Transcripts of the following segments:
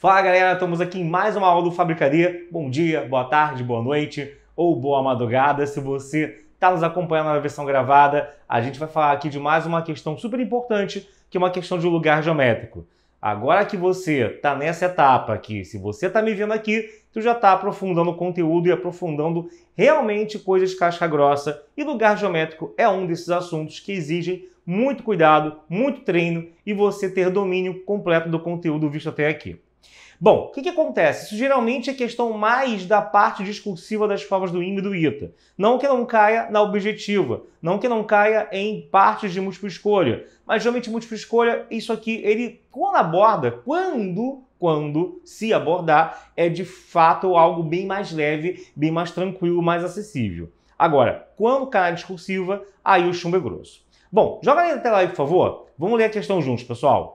Fala galera, estamos aqui em mais uma aula do Fabricaria. Bom dia, boa tarde, boa noite ou boa madrugada. Se você está nos acompanhando na versão gravada, a gente vai falar aqui de mais uma questão super importante, que é uma questão de lugar geométrico. Agora que você está nessa etapa aqui, se você está me vendo aqui, tu já está aprofundando o conteúdo e aprofundando realmente coisas casca grossa. E lugar geométrico é um desses assuntos que exigem muito cuidado, muito treino e você ter domínio completo do conteúdo visto até aqui. Bom, o que acontece? Isso geralmente é questão mais da parte discursiva das provas do IME e do ITA. Não que não caia na objetiva, não que não caia em partes de múltipla escolha, mas geralmente múltipla escolha, isso aqui, ele quando aborda, quando se abordar, é de fato algo bem mais leve, bem mais tranquilo, mais acessível. Agora, quando cai na discursiva, aí o chumbo é grosso. Bom, joga aí na tela aí, por favor. Vamos ler a questão juntos, pessoal.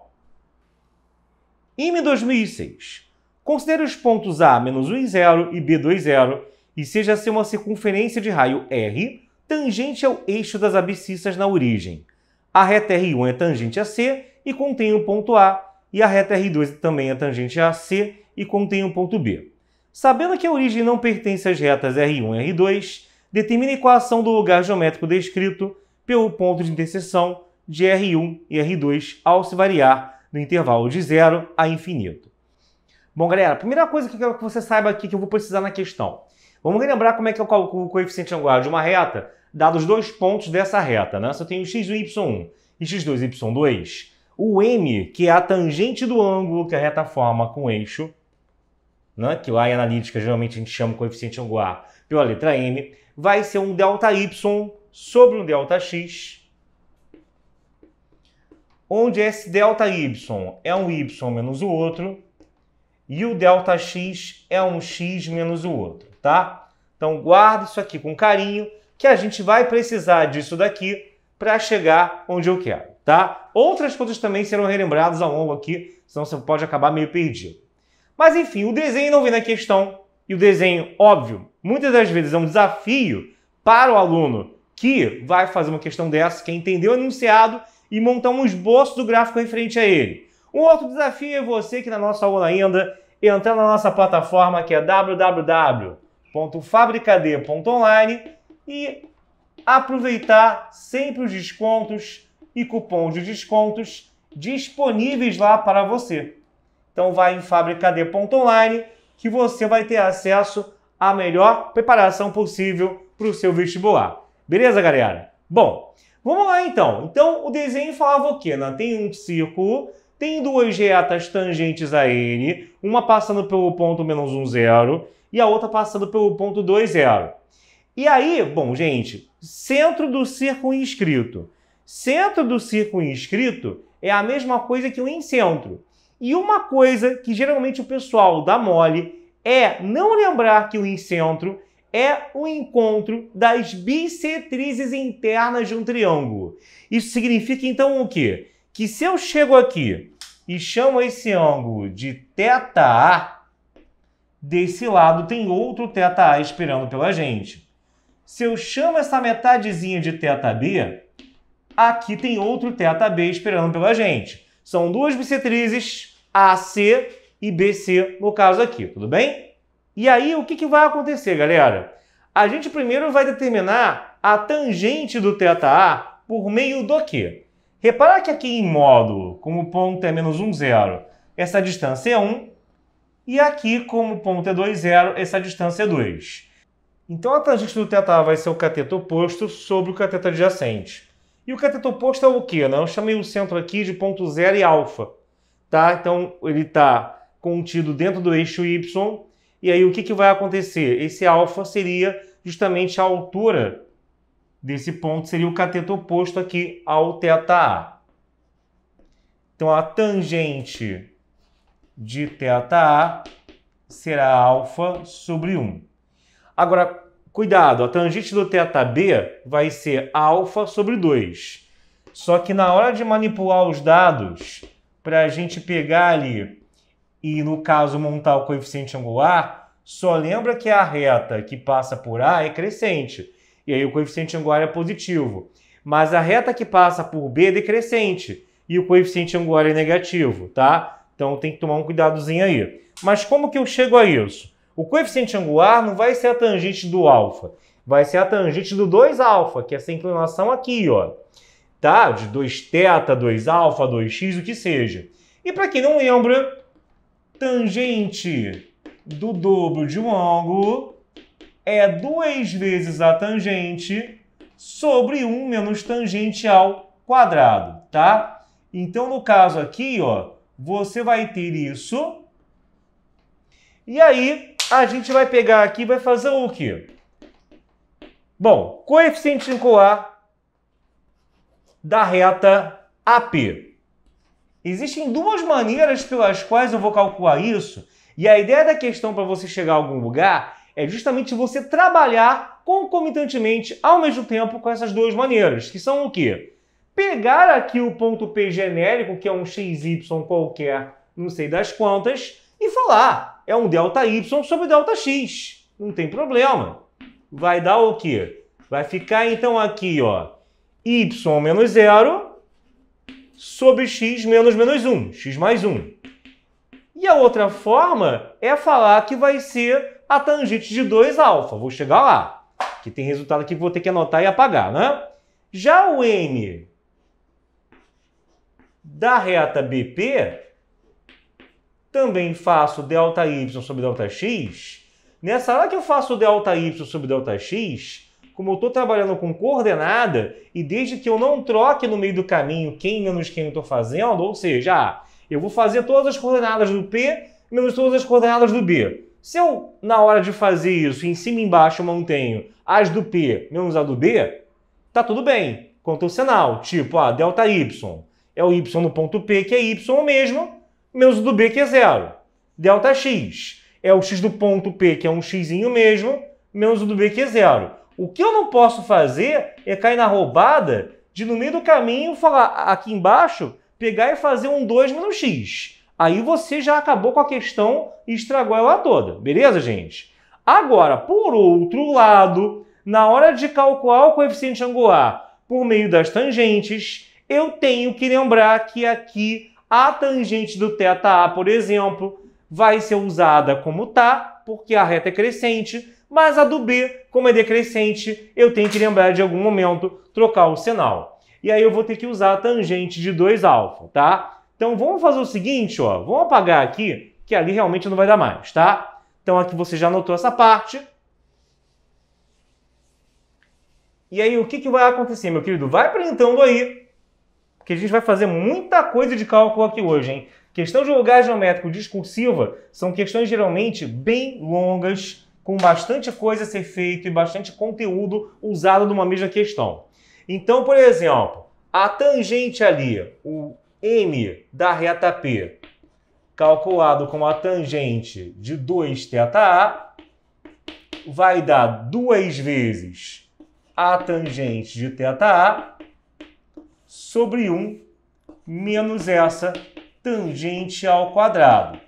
IME 2006. Considere os pontos A menos 1 e 0 e B 2, 0 e seja assim uma circunferência de raio R tangente ao eixo das abscissas na origem. A reta R1 é tangente a C e contém o ponto A, e a reta R2 também é tangente a C e contém o ponto B. Sabendo que a origem não pertence às retas R1 e R2, determine a equação do lugar geométrico descrito pelo ponto de interseção de R1 e R2 ao se variar no intervalo de 0 a infinito. Bom, galera, a primeira coisa que eu quero que você saiba aqui que eu vou precisar na questão. Vamos relembrar como é que eu calculo o coeficiente angular de uma reta, dados os dois pontos dessa reta, né? Se eu tenho x1 e y1 e x2 e y2, o m, que é a tangente do ângulo que a reta forma com o eixo, né? Que lá em analítica geralmente a gente chama o coeficiente angular pela letra m, vai ser um ΔY sobre um ΔX, onde esse ΔY é um y menos o outro e o ΔX é um x menos o outro, tá? Então guarda isso aqui com carinho, que a gente vai precisar disso daqui para chegar onde eu quero, tá? Outras coisas também serão relembradas ao longo aqui, senão você pode acabar meio perdido. Mas enfim, o desenho não vem na questão, e o desenho, óbvio, muitas das vezes é um desafio para o aluno que vai fazer uma questão dessa, que é entender o enunciado e montar um esboço do gráfico referente a ele. Um outro desafio é você que na nossa aula ainda entrar na nossa plataforma que é www.fabricad.online e aproveitar sempre os descontos e cupons de descontos disponíveis lá para você. Então vai em fabricad.online que você vai ter acesso à melhor preparação possível para o seu vestibular. Beleza, galera? Bom, vamos lá então. Então o desenho falava o quê? Tem um círculo, tem duas retas tangentes a ele, uma passando pelo ponto menos 1, 0 e a outra passando pelo ponto 2, 0. E aí, bom, gente, centro do círculo inscrito. Centro do círculo inscrito é a mesma coisa que o incentro. E uma coisa que geralmente o pessoal dá mole é não lembrar que o incentro é o encontro das bissetrizes internas de um triângulo. Isso significa, então, o quê? Que se eu chego aqui e chamo esse ângulo de θA, desse lado tem outro θA esperando pela gente. Se eu chamo essa metadezinha de θB, aqui tem outro θB esperando pela gente. São duas bissetrizes, AC e BC, no caso aqui, tudo bem? E aí, o que vai acontecer, galera? A gente primeiro vai determinar a tangente do θA por meio do quê? Repara que aqui em módulo, como o ponto é menos 1, 0, essa distância é 1, e aqui, como o ponto é 2, 0, essa distância é 2. Então, a tangente do θ vai ser o cateto oposto sobre o cateto adjacente. E o cateto oposto é o quê? Eu chamei o centro aqui de ponto 0 e alfa. Tá? Então, ele está contido dentro do eixo y. E aí, o que vai acontecer? Esse alfa seria justamente a altura desse ponto, seria o cateto oposto aqui ao θA. Então, a tangente de θA será alfa sobre 1. Agora, cuidado, a tangente do θB vai ser alfa sobre 2. Só que na hora de manipular os dados, para a gente pegar ali e, no caso, montar o coeficiente angular, só lembra que a reta que passa por A é crescente. E aí o coeficiente angular é positivo. Mas a reta que passa por B é decrescente. E o coeficiente angular é negativo, tá? Então tem que tomar um cuidadozinho aí. Mas como que eu chego a isso? O coeficiente angular não vai ser a tangente do alfa, vai ser a tangente do 2α, que é essa inclinação aqui, ó. Tá? De 2θ, 2α, 2x, o que seja. E para quem não lembra, tangente do dobro de um ângulo é 2 vezes a tangente sobre 1 menos tangente ao quadrado, tá? Então, no caso aqui, ó, você vai ter isso. E aí, a gente vai pegar aqui e vai fazer o quê? Bom, coeficiente angular da reta AP. Existem duas maneiras pelas quais eu vou calcular isso, e a ideia da questão para você chegar a algum lugar é justamente você trabalhar concomitantemente ao mesmo tempo com essas duas maneiras, que são o quê? Pegar aqui o ponto P genérico, que é um xy qualquer, não sei das quantas, e falar, é um ΔY sobre ΔX. Não tem problema. Vai dar o quê? Vai ficar então aqui, ó, y menos 0 sobre x menos 1, x mais 1. E a outra forma é falar que vai ser a tangente de 2α. Vou chegar lá, que tem resultado aqui que vou ter que anotar e apagar, né? Já o m da reta BP, também faço ΔY sobre ΔX. Nessa hora que eu faço ΔY sobre ΔX, como eu estou trabalhando com coordenada, e desde que eu não troque no meio do caminho quem menos quem eu estou fazendo, ou seja, eu vou fazer todas as coordenadas do P menos todas as coordenadas do B. Se eu, na hora de fazer isso, em cima e embaixo eu mantenho as do P menos a do B, tá tudo bem. Quanto ao sinal, tipo, ΔY é o Y no ponto P, que é Y mesmo, menos o do B, que é 0. ΔX é o X do ponto P, que é um X mesmo, menos o do B, que é 0. O que eu não posso fazer é cair na roubada de, no meio do caminho, falar aqui embaixo, pegar e fazer um 2 menos x. Aí você já acabou com a questão e estragou ela toda. Beleza, gente? Agora, por outro lado, na hora de calcular o coeficiente angular por meio das tangentes, eu tenho que lembrar que aqui a tangente do θA, por exemplo, vai ser usada como tá, porque a reta é crescente, mas a do B, como é decrescente, eu tenho que lembrar de algum momento trocar o sinal. E aí eu vou ter que usar a tangente de 2α, tá? Então vamos fazer o seguinte, ó, vamos apagar aqui, que ali realmente não vai dar mais, tá? Então aqui você já anotou essa parte. E aí o que vai acontecer, meu querido? Vai printando aí, porque a gente vai fazer muita coisa de cálculo aqui hoje, hein? Questão de lugar geométrico discursiva são questões geralmente bem longas, com bastante coisa a ser feito e bastante conteúdo usado numa mesma questão. Então, por exemplo, a tangente ali, o m da reta P, calculado como a tangente de 2θA, vai dar 2 vezes a tangente de θA sobre 1 menos essa tangente ao quadrado.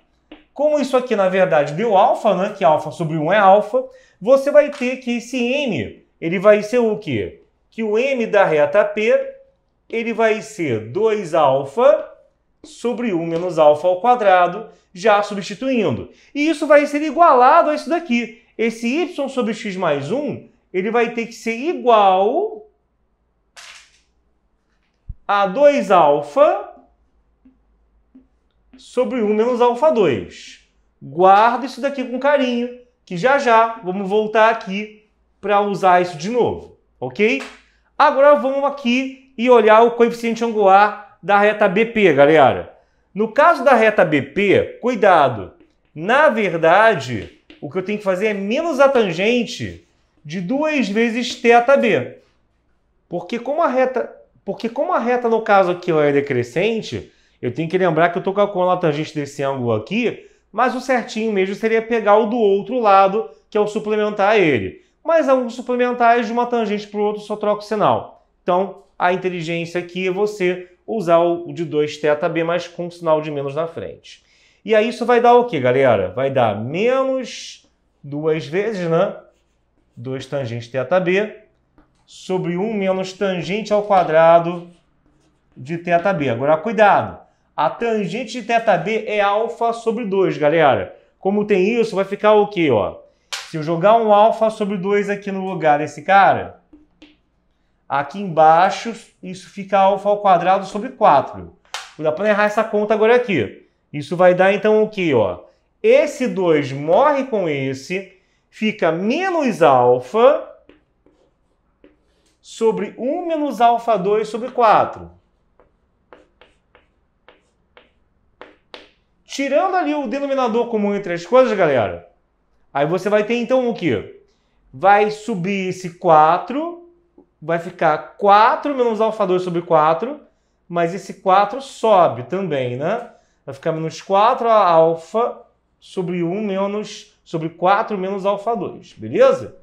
Como isso aqui, na verdade, deu alfa, né? Que alfa sobre 1 é alfa, você vai ter que esse m, ele vai ser o quê? Que o m da reta P, ele vai ser 2α sobre 1 menos alfa ao quadrado, já substituindo. E isso vai ser igualado a isso daqui. Esse y sobre x mais 1, ele vai ter que ser igual a 2α sobre 1 menos alfa 2. Guarda isso daqui com carinho, que já vamos voltar aqui para usar isso de novo, ok? Agora vamos aqui e olhar o coeficiente angular da reta BP, galera. No caso da reta BP, cuidado. Na verdade, o que eu tenho que fazer é menos a tangente de 2 vezes θB. Porque como a reta no caso aqui é decrescente, eu tenho que lembrar que eu estou calculando a tangente desse ângulo aqui, mas o certinho mesmo seria pegar o do outro lado, que é o suplementar a ele. Mas ângulos suplementares de uma tangente para o outro só troca o sinal. Então, a inteligência aqui é você usar o de 2θB, mas com o sinal de menos na frente. E aí isso vai dar o quê, galera? Vai dar menos 2 vezes, né? 2 tangente θB sobre 1 menos tangente ao quadrado de θB. Agora, cuidado! A tangente de θb é alfa sobre 2, galera. Como tem isso, vai ficar o quê, ó? Se eu jogar um alfa sobre 2 aqui no lugar desse cara, aqui embaixo, isso fica alfa ao quadrado sobre 4. Dá para errar essa conta agora aqui. Isso vai dar, então, o quê, ó? Esse 2 morre com esse, fica menos alfa sobre 1 menos alfa 2 sobre 4. Tirando ali o denominador comum entre as coisas, galera, aí você vai ter, então, o quê? Vai subir esse 4, vai ficar 4 menos alfa 2 sobre 4, mas esse 4 sobe também, né? Vai ficar menos 4 alfa sobre 1 menos sobre 4 menos alfa 2, beleza?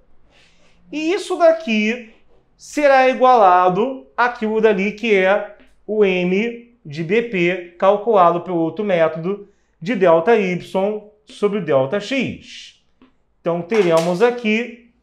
E isso daqui será igualado àquilo dali que é o m de BP calculado pelo outro método de ΔY sobre ΔX. Então, teremos aqui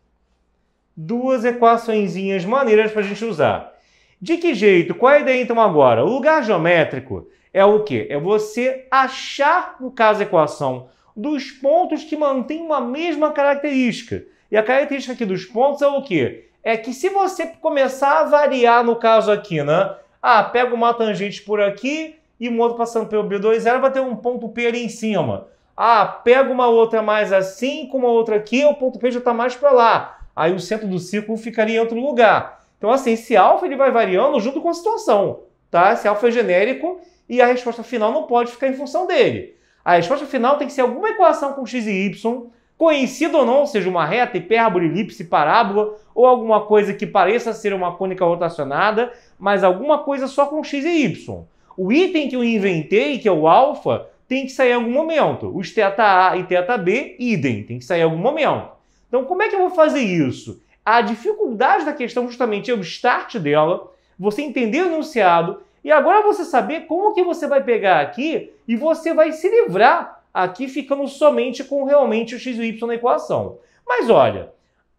duas equaçõezinhas maneiras para a gente usar. De que jeito? Qual é a ideia, então, agora? O lugar geométrico é o quê? É você achar, no caso da equação, dos pontos que mantêm uma mesma característica. E a característica aqui dos pontos é o quê? É que se você começar a variar, no caso aqui, né? Ah, pega uma tangente por aqui e um outro passando pelo B2,0, vai ter um ponto P ali em cima. Ah, pega uma outra mais assim, com uma outra aqui, o ponto P já está mais para lá. Aí o centro do círculo ficaria em outro lugar. Então, assim, esse alfa ele vai variando junto com a situação, tá? Esse alfa é genérico e a resposta final não pode ficar em função dele. A resposta final tem que ser alguma equação com x e y, conhecida ou não, seja uma reta, hipérbole, elipse, parábola, ou alguma coisa que pareça ser uma cônica rotacionada, mas alguma coisa só com x e y. O item que eu inventei, que é o alfa, tem que sair em algum momento. Os θA e θB, idem, tem que sair em algum momento. Então, como é que eu vou fazer isso? A dificuldade da questão justamente é o start dela, você entender o enunciado, e agora você saber como que você vai pegar aqui e você vai se livrar aqui ficando somente com realmente o x e o y na equação. Mas olha,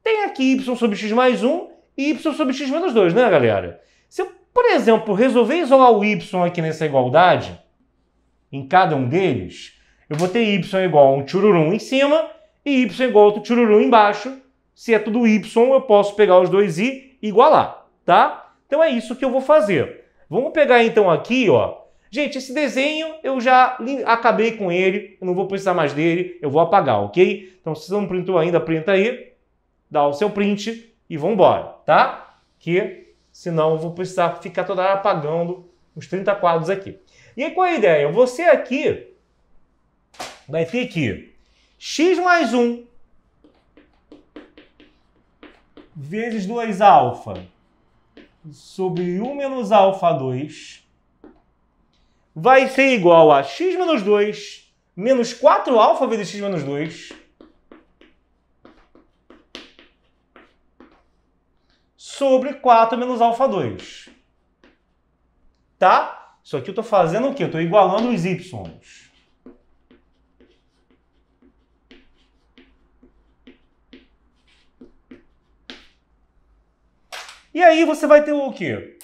tem aqui y sobre x mais 1 e y sobre x menos 2, né, galera? Se eu, por exemplo, resolver isolar o y aqui nessa igualdade, em cada um deles, eu vou ter y igual a um tchururum em cima e y igual a outro tchururum embaixo. Se é tudo y, eu posso pegar os dois e igualar, tá? Então é isso que eu vou fazer. Vamos pegar então aqui, ó. Gente, esse desenho eu já acabei com ele, eu não vou precisar mais dele, eu vou apagar, ok? Então se você não printou ainda, printa aí, dá o seu print e vamos embora, tá? Que senão eu vou precisar ficar toda hora apagando os 30 quadros aqui. E aí qual é a ideia? Você aqui vai ter aqui x mais 1 vezes 2 alfa sobre 1 menos alfa 2 vai ser igual a x menos 2 menos 4 alfa vezes x menos 2 sobre 4 menos alfa 2. Tá? Isso aqui eu estou fazendo o quê? Eu estou igualando os y. E aí você vai ter o quê?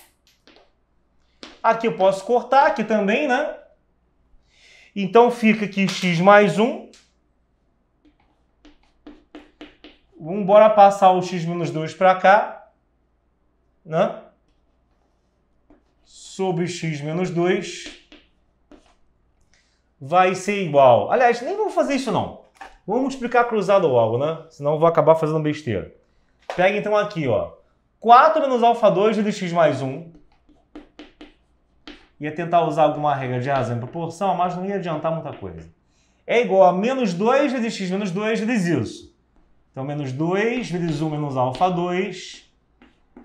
Aqui eu posso cortar, aqui também, né? Então fica aqui x mais 1. Vamos embora passar o x menos 2 para cá, né? Sobre x menos 2 vai ser igual... Aliás, nem vou fazer isso não. Vamos multiplicar cruzado logo, né? Senão eu vou acabar fazendo besteira. Pega então aqui, ó. 4 menos alfa 2 vezes x mais 1. Ia tentar usar alguma regra de razão em proporção, mas não ia adiantar muita coisa. É igual a menos 2 vezes x menos 2 vezes isso. Então, menos 2 vezes 1 menos alfa 2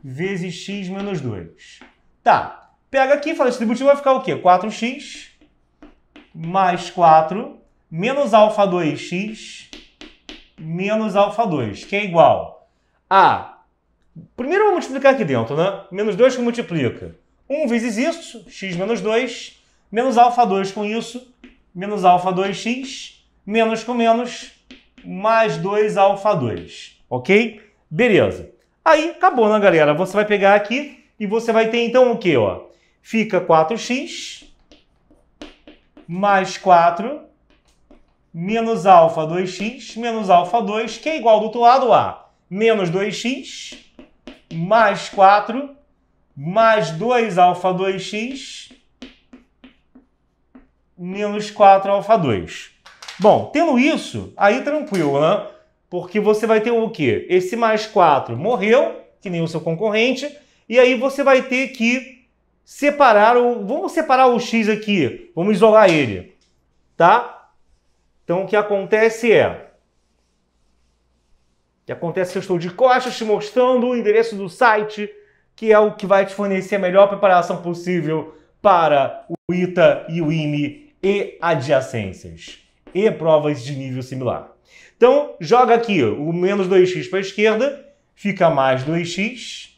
vezes x menos 2. Tá. Pega aqui e fala, distributivo vai ficar o quê? 4x mais 4 menos alfa 2x menos alfa 2, que é igual a... Primeiro eu vou multiplicar aqui dentro, né? Menos 2 que multiplica. 1 vezes isso, x menos 2, menos alfa 2 com isso, menos alfa 2x, menos com menos, mais 2 alfa 2. Ok? Beleza. Aí, acabou, né, galera? Você vai pegar aqui e você vai ter, então, o quê, ó? Fica 4x mais 4 menos alfa 2x menos alfa 2, que é igual do outro lado a menos 2x mais 4 mais 2 alfa 2x menos 4 alfa 2. Bom, tendo isso, aí tranquilo, né? Porque você vai ter o quê? Esse mais 4 morreu, que nem o seu concorrente, e aí você vai ter que separar o... Vamos separar o x aqui, vamos isolar ele, tá? Então, o que acontece é... que eu estou de costas te mostrando o endereço do site, que é o que vai te fornecer a melhor preparação possível para o ITA e o IME e adjacências e provas de nível similar. Então, joga aqui o menos 2x para a esquerda, fica mais 2x.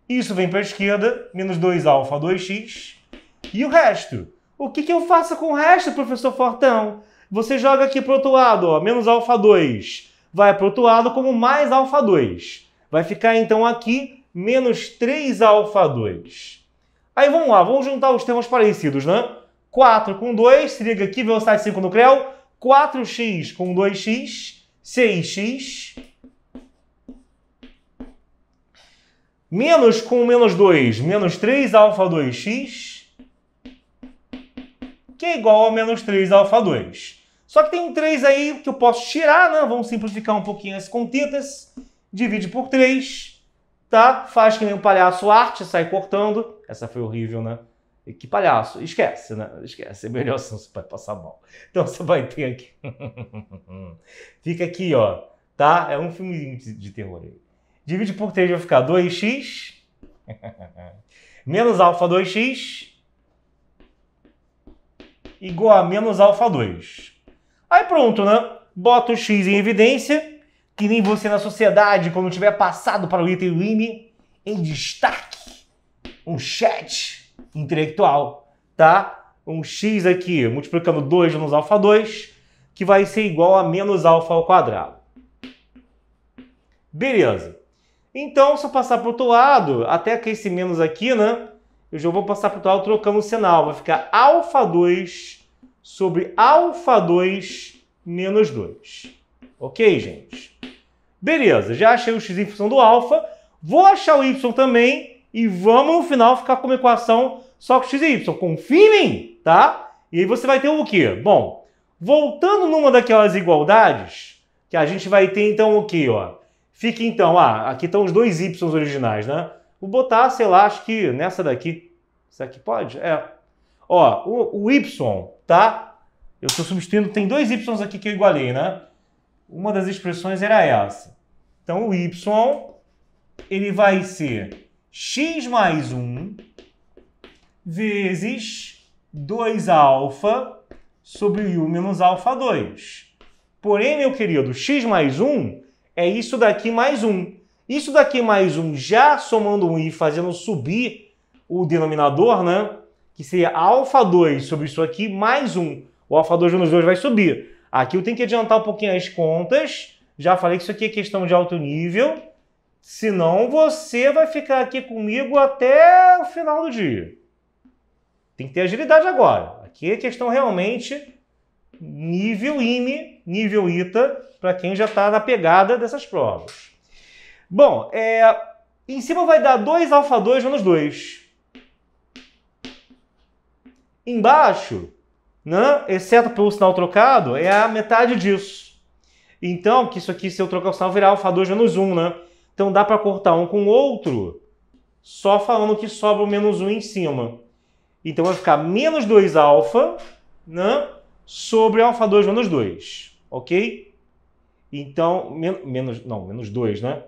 Isso vem para a esquerda, menos 2 alfa 2x. E o resto? O que eu faço com o resto, professor Fortão? Você joga aqui para o outro lado, ó, menos alfa 2. Vai para o outro lado como mais alfa 2. Vai ficar então aqui menos 3 alfa 2. Aí vamos lá, vamos juntar os termos parecidos, né? 4 com 2, se liga aqui, velocidade 5 no creu. 4x com 2x, 6x. Menos com menos 2, menos 3 alfa 2x, que é igual a menos 3 alfa 2. Só que tem um 3 aí que eu posso tirar, né? Vamos simplificar um pouquinho as contitas. Divide por 3, tá? Faz que nem um palhaço arte, sai cortando. Essa foi horrível, né? E que palhaço. Esquece, né? Esquece. É melhor senão você vai passar mal. Então você vai ter aqui. Fica aqui, ó. Tá? É um filme de terror aí. Divide por 3 vai ficar 2x. Menos alfa 2x. Igual a menos alfa 2. Aí pronto, né? Bota o x em evidência. Que nem você na sociedade, quando tiver passado para o ITA e o IME, em destaque. Um chat intelectual, tá? Um x aqui, multiplicando 2 menos alfa 2, que vai ser igual a menos alfa ao quadrado. Beleza. Então, se eu passar para o outro lado, até que esse menos aqui, né? Eu já vou passar para o outro lado trocando o sinal. Vai ficar alfa 2 sobre alfa 2 menos 2. Ok, gente? Beleza, já achei o x em função do alfa. Vou achar o y também. E vamos, no final, ficar com uma equação só com x e y. Confia em mim, tá? E aí você vai ter o quê? Bom, voltando numa daquelas igualdades, que a gente vai ter, então, o quê, ó? Fica, então, aqui estão os dois y originais, né? Vou botar, sei lá, acho que nessa daqui. Isso aqui pode? É. Ó, o y, tá? Eu estou substituindo, tem dois y aqui que eu igualei, né? Uma das expressões era essa. Então, o y, ele vai ser x mais 1 vezes 2 alfa sobre u menos alfa 2. Porém, meu querido, x mais 1 é isso daqui mais 1. Isso daqui mais 1, já somando 1 e fazendo subir o denominador, né? Que seria alfa 2 sobre isso aqui mais 1. O alfa 2 menos 2 vai subir. Aqui eu tenho que adiantar um pouquinho as contas. Já falei que isso aqui é questão de alto nível. Senão você vai ficar aqui comigo até o final do dia. Tem que ter agilidade agora. Aqui é questão realmente nível IME, nível ITA, para quem já está na pegada dessas provas. Bom, em cima vai dar 2 alfa 2 menos 2. Embaixo, né, exceto pelo sinal trocado, é a metade disso. Então, que isso aqui, se eu trocar o sinal, virar alfa 2 menos 1, né? Então dá para cortar um com o outro, só falando que sobra o menos 1 em cima. Então vai ficar menos 2 alfa, né, sobre alfa 2 menos 2, ok? Então, menos 2, né?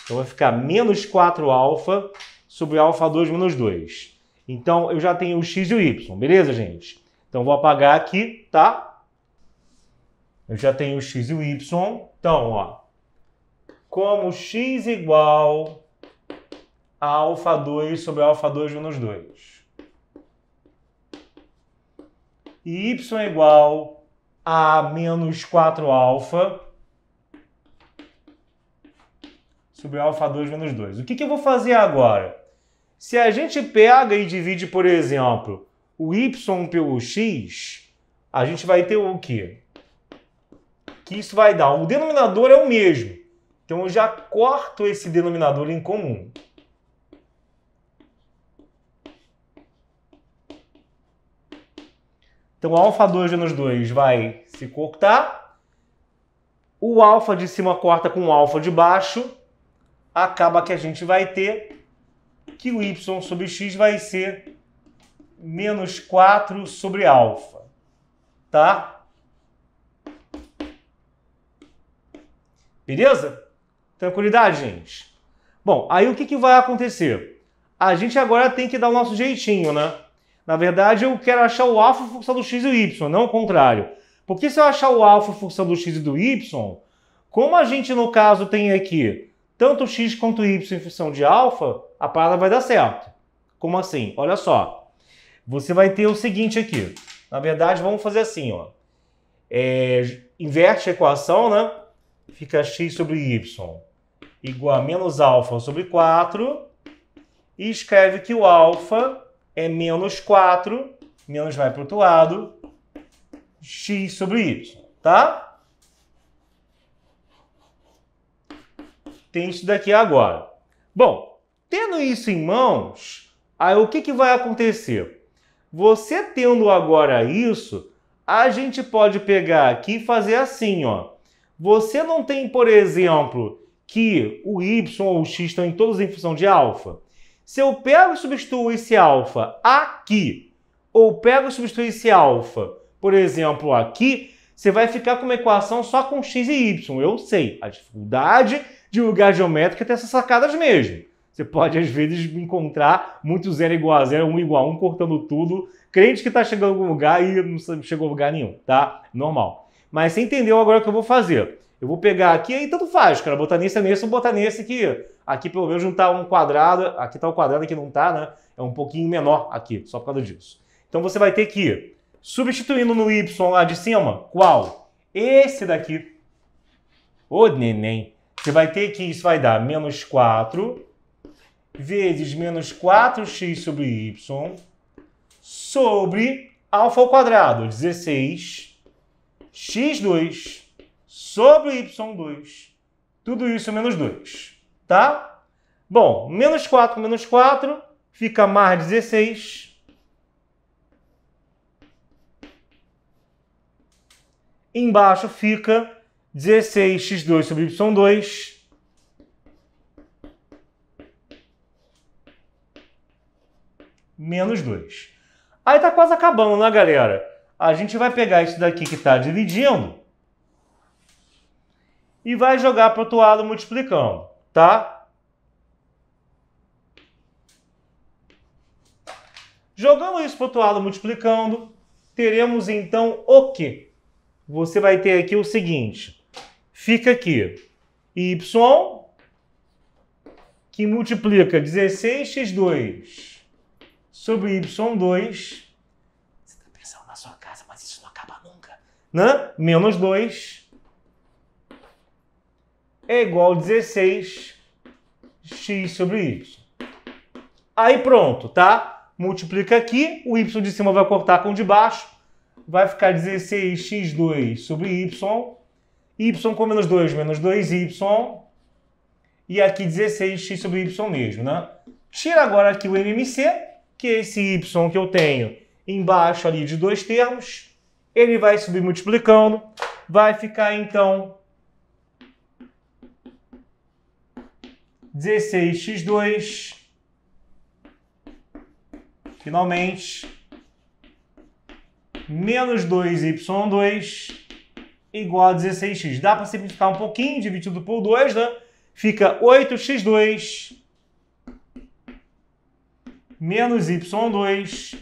Então vai ficar menos 4 alfa sobre alfa 2 menos 2. Então eu já tenho o x e o y, beleza, gente? Então vou apagar aqui, tá? Eu já tenho o x e o y. Então, ó, como x igual a alfa 2 sobre alfa 2 menos 2. E y é igual a menos 4 alfa sobre alfa 2 menos 2. O que eu vou fazer agora? Se a gente pega e divide, por exemplo, o y pelo x, a gente vai ter o quê? Que isso vai dar? O denominador é o mesmo. Então, eu já corto esse denominador em comum. Então, alfa 2 menos 2 vai se cortar. O alfa de cima corta com o alfa de baixo. Acaba que a gente vai ter que o y sobre x vai ser menos 4 sobre alfa. Tá? Beleza? Tranquilidade, gente? Bom, aí o que vai acontecer? A gente agora tem que dar o nosso jeitinho, né? Na verdade, eu quero achar o alfa em função do x e do y, não o contrário. Porque se eu achar o alfa em função do x e do y, como a gente, no caso, tem aqui tanto x quanto y em função de alfa, a parada vai dar certo. Como assim? Olha só. Você vai ter o seguinte aqui. Na verdade, vamos fazer assim, ó. Inverte a equação, né? Fica x sobre y igual a menos alfa sobre 4. E escreve que o alfa é menos 4, menos vai para o outro lado, x sobre y, tá? Tem isso daqui agora. Bom, tendo isso em mãos, aí o que vai acontecer? Você tendo agora isso, a gente pode pegar aqui e fazer assim, ó. Você não tem, por exemplo, que o y ou o x estão em todos em função de alfa? Se eu pego e substituo esse alfa aqui, ou pego e substituo esse alfa, por exemplo, aqui, você vai ficar com uma equação só com x e y. Eu sei, a dificuldade de lugar geométrico é ter essas sacadas mesmo. Você pode, às vezes, encontrar muito 0 igual a 0, 1 igual a 1, cortando tudo. Crente que está chegando em algum lugar e não chegou a lugar nenhum, tá? Normal. Mas você entendeu agora o que eu vou fazer. Eu vou pegar aqui, aí tanto faz, cara. Botar nesse ou botar nesse aqui. Aqui pelo menos não está um quadrado. Aqui está o quadrado, aqui não está, né? É um pouquinho menor aqui, só por causa disso. Então você vai ter que, substituindo no y lá de cima, qual? Esse daqui. Ô, neném. Você vai ter que isso vai dar menos 4 vezes menos 4x sobre y sobre alfa ao quadrado, 16, x2 sobre y2. Tudo isso menos 2, tá? Bom, menos 4 com menos 4 fica mais 16. Embaixo fica 16x2 sobre y2 menos 2. Aí tá quase acabando, né, galera? A gente vai pegar isso daqui que está dividindo e vai jogar para o outro lado multiplicando, tá? Jogando isso para o outro lado multiplicando, teremos então o quê? Você vai ter aqui o seguinte. Fica aqui y que multiplica 16x2 sobre y2. Você está pensando na sua casa, mas isso não acaba nunca. Né? Menos 2 é igual a 16x sobre y. Aí pronto, tá? Multiplica aqui, o y de cima vai cortar com o de baixo. Vai ficar 16x2 sobre y. Y com menos 2, menos 2y. E aqui 16x sobre y mesmo, né? Tira agora aqui o MMC, que é esse y que eu tenho embaixo ali de dois termos. Ele vai subir multiplicando. Vai ficar, então, 16x2. Finalmente, menos 2y2 igual a 16x. Dá para simplificar um pouquinho, dividido por 2, né? Fica 8x2 menos y2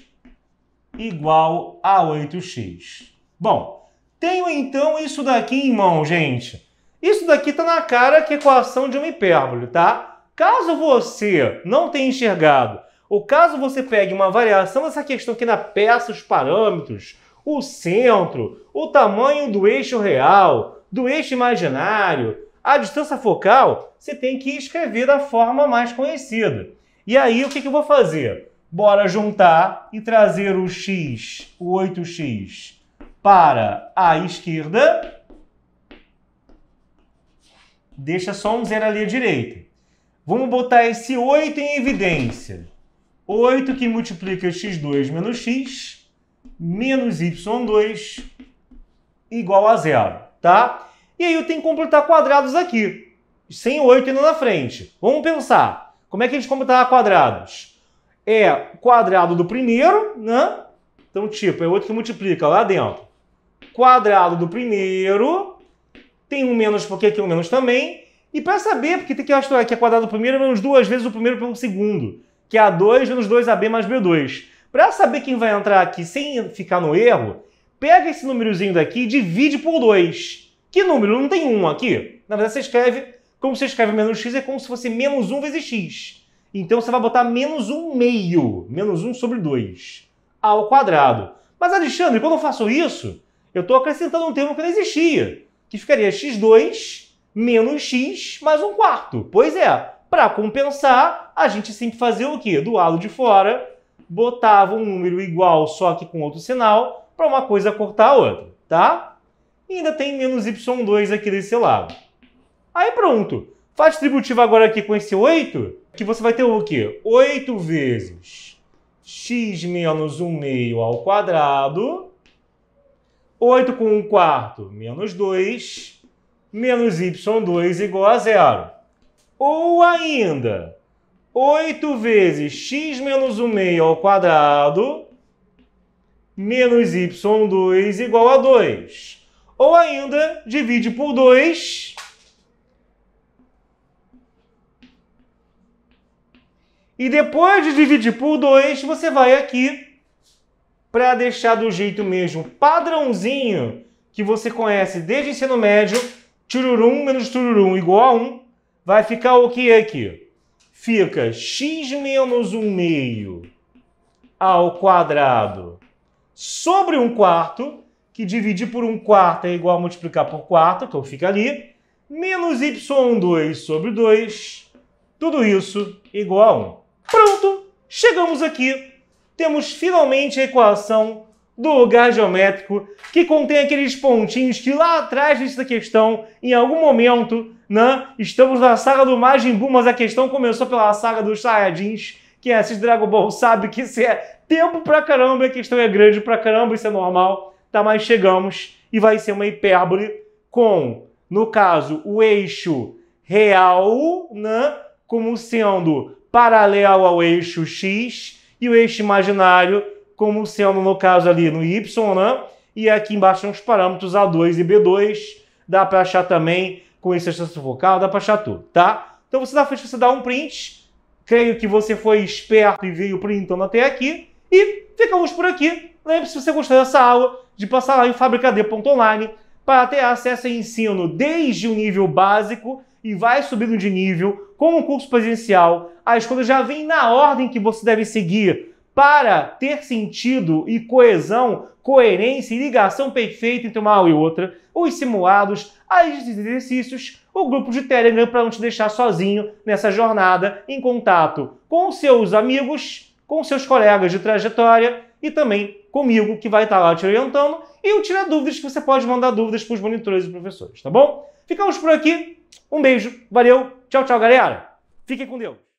igual a 8x. Bom, tenho então isso daqui em mão, gente. Isso daqui está na cara que é equação de uma hipérbole, tá? Caso você não tenha enxergado, ou caso você pegue uma variação dessa questão aqui na peça, os parâmetros, o centro, o tamanho do eixo real, do eixo imaginário, a distância focal, você tem que escrever da forma mais conhecida. E aí, o que eu vou fazer? Bora juntar e trazer o x, o 8x, para a esquerda. Deixa só um zero ali à direita. Vamos botar esse 8 em evidência. 8 que multiplica x2 menos x, menos y2, igual a zero, tá? E aí eu tenho que completar quadrados aqui, sem 8 indo na frente. Vamos pensar, como é que a gente completar quadrados? É quadrado do primeiro, né? Então, tipo, é 8 que multiplica lá dentro. Quadrado do primeiro, tem um menos porque aqui é um menos também. E para saber, porque tem que mostrar que é quadrado do primeiro menos duas vezes o primeiro pelo segundo, que é A2 menos 2AB mais B2. Para saber quem vai entrar aqui sem ficar no erro, pega esse númerozinho daqui e divide por 2. Que número? Não tem 1 aqui. Na verdade, você escreve, como você escreve menos x, é como se fosse menos 1 vezes x. Então, você vai botar menos 1 meio, menos 1 sobre 2, ao quadrado. Mas, Alexandre, quando eu faço isso, eu estou acrescentando um termo que não existia, que ficaria x2 menos x mais 1/4. Pois é, para compensar, a gente sempre fazia o quê? Do lado de fora, botava um número igual, só que com outro sinal, para uma coisa cortar a outra, tá? E ainda tem menos y2 aqui desse lado. Aí pronto. Faz distributivo agora aqui com esse 8, que você vai ter o quê? 8 vezes x menos 1 meio ao quadrado, 8 com 1/4 menos 2, menos y2 igual a zero. Ou ainda, 8 vezes x menos 1 meio ao quadrado, menos y2 igual a 2. Ou ainda, divide por 2. E depois de dividir por 2, você vai aqui para deixar do jeito mesmo padrãozinho que você conhece desde o ensino médio, tururum menos tururum igual a 1. Vai ficar o que aqui? Fica x menos 1 meio ao quadrado sobre 1/4, que dividir por 1/4 é igual a multiplicar por 4, então fica ali, menos y2 sobre 2, tudo isso igual a 1. Pronto, chegamos aqui. Temos finalmente a equação do lugar geométrico, que contém aqueles pontinhos que lá atrás dessa questão, em algum momento, né, estamos na saga do Majin Buu, mas a questão começou pela saga dos Saiyajins. Quem assiste Dragon Ball sabe que isso é tempo pra caramba, a questão é grande pra caramba, isso é normal, tá? Mas chegamos e vai ser uma hipérbole com, no caso, o eixo real, né, como sendo paralelo ao eixo x e o eixo imaginário como sendo, no caso ali, no y, né? E aqui embaixo tem os parâmetros A2 e B2, dá para achar também com esse extensão focal, dá para achar tudo, tá? Então você dá frente, você dá um print, creio que você foi esperto e veio printando até aqui, e ficamos por aqui. Lembre-se, se você gostou dessa aula, de passar lá em fabricad.online para ter acesso a ensino desde o nível básico e vai subindo de nível com o curso presencial. As coisas já vêm na ordem que você deve seguir para ter sentido e coesão, coerência e ligação perfeita entre uma aula e outra, os simulados, os exercícios, o grupo de Telegram para não te deixar sozinho nessa jornada, em contato com seus amigos, com seus colegas de trajetória e também comigo, que vai estar lá te orientando, e o Tira Dúvidas, que você pode mandar dúvidas para os monitores e professores, tá bom? Ficamos por aqui, um beijo, valeu, tchau, tchau, galera! Fiquem com Deus!